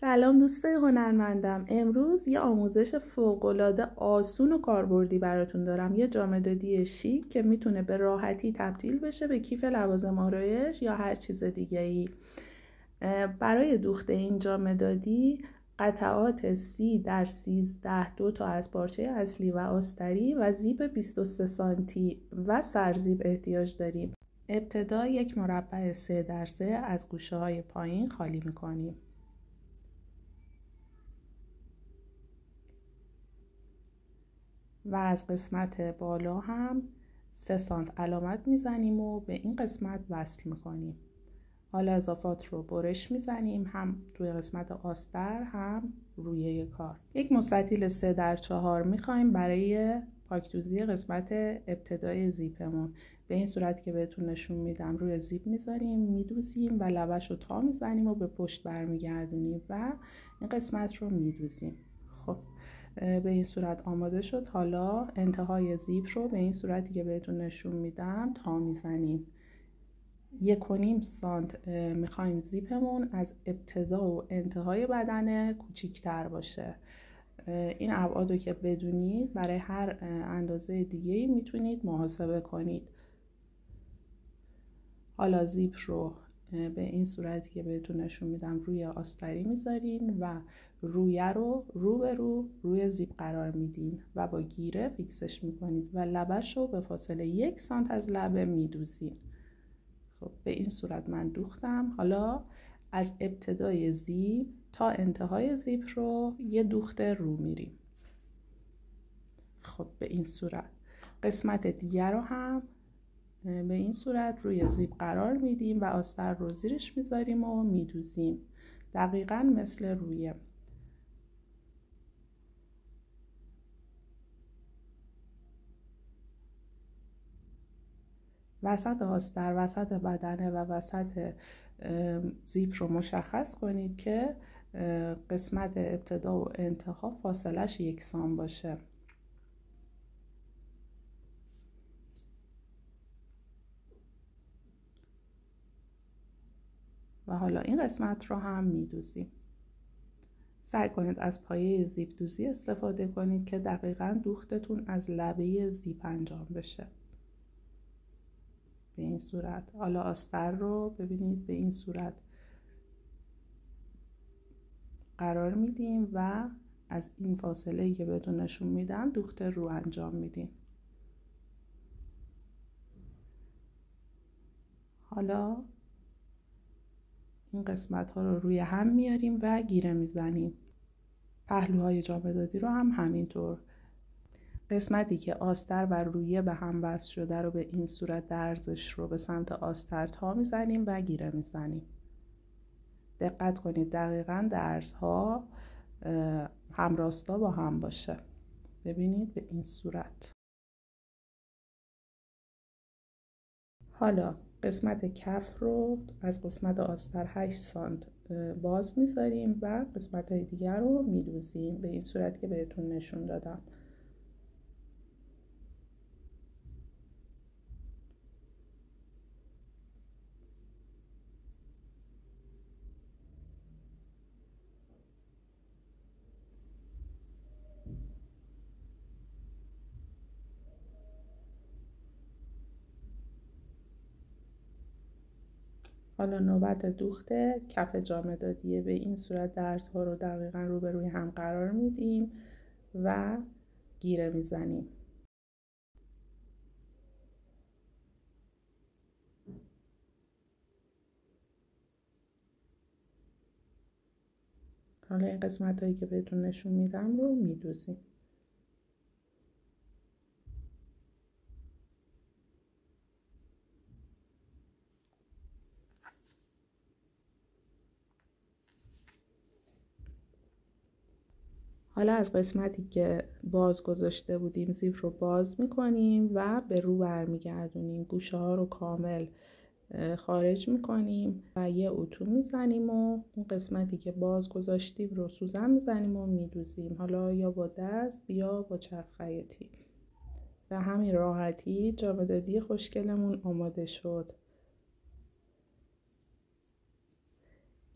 سلام دوستای هنرمندم. امروز یه آموزش فوق‌العاده آسون و کاربردی براتون دارم. یه جامدادی شیک که میتونه به راحتی تبدیل بشه به کیف لوازم آرایش یا هر چیز دیگه‌ای. برای دوخت این جامدادی قطعات 30x13 دو تا از پارچه اصلی و آستری و زیپ 23 سانتی و سرزیب احتیاج داریم. ابتدا یک مربع 3x3 از گوشه های پایین خالی میکنیم. و از قسمت بالا هم 3 سانت علامت میزنیم و به این قسمت وصل میکنیم. حالا اضافات رو برش میزنیم، هم توی قسمت آستر هم روی کار. یک مستطیل 3x4 میخوایم برای پاکدوزی قسمت ابتدای زیپمون. به این صورت که بهتون نشون میدم روی زیپ میذاریم، میدوزیم و لبش رو تا میزنیم و به پشت برمیگردونیم و این قسمت رو میدوزیم. خب به این صورت آماده شد. حالا انتهای زیپ رو به این صورتی که بهتون نشون میدم تا میزنیم. 1.5 سانت میخوایم زیپمون از ابتدا و انتهای بدن کوچیکتر باشه. این ابعاد رو که بدونید برای هر اندازه دیگه‌ای میتونید محاسبه کنید. حالا زیپ رو به این صورتی که بهتون نشون میدم روی آستری میذارین و رویه رو رو به روی زیپ قرار میدین و با گیره فیکسش میکنید و لبش رو به فاصله 1 سانت از لبه میدوزین. خب به این صورت من دوختم. حالا از ابتدای زیپ تا انتهای زیپ رو یه دوخت رو میریم. خب به این صورت قسمت دیگر رو هم به این صورت روی زیپ قرار میدیم و آستر رو زیرش میذاریم و میدوزیم دقیقاً مثل رویه. وسط آستر، وسط بدنه و وسط زیپ رو مشخص کنید که قسمت ابتدا و انتها فاصلش یکسان باشه. و حالا این قسمت رو هم میدوزیم. سعی کنید از پایه زیپ دوزی استفاده کنید که دقیقاً دوختتون از لبه زیپ انجام بشه. به این صورت. حالا آستر رو ببینید به این صورت قرار میدیم و از این فاصله‌ای که بهتون نشون میدم دوخت رو انجام میدیم. حالا این قسمت ها رو روی هم میاریم و گیره میزنیم. پهلوهای جامدادی رو هم همینطور. قسمتی که آستر و رویه به هم وصل شده رو به این صورت درزش رو به سمت آستر تا میزنیم و گیره میزنیم. دقت کنید دقیقاً درزها همراستا با هم باشه. ببینید به این صورت. حالا قسمت کف رو از قسمت آستر 8 سانت باز میذاریم و قسمت های دیگر رو میدوزیم به این صورت که بهتون نشون دادم. حالا نوبت دوخت کف جامدادیه. به این صورت درزها رو دقیقاً روبروی هم قرار میدیم و گیره میزنیم. حالا این قسمت هایی که بهتون نشون میدم رو میدوزیم. حالا از قسمتی که باز گذاشته بودیم زیپ رو باز میکنیم و به رو برمیگردونیم. گوشه ها رو کامل خارج میکنیم و یه اتو میزنیم و اون قسمتی که باز گذاشتیم رو سوزن میزنیم و میدوزیم. حالا یا با دست یا با چرخ خیاطی. و همین راحتی جامدادی خوشگلمون آماده شد.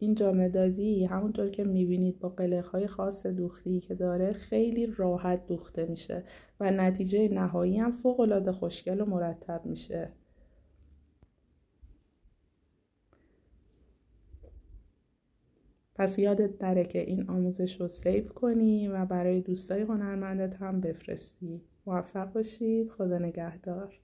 این جامه دادی همونطور که میبینید با قلق‌های خاص دوختی که داره خیلی راحت دوخته میشه و نتیجه نهایی هم فوق‌العاده خوشگل و مرتب میشه. پس یادت نره که این آموزش رو سیو کنی و برای دوستای هنرمندت هم بفرستی. موفق باشید. خدا نگهدار.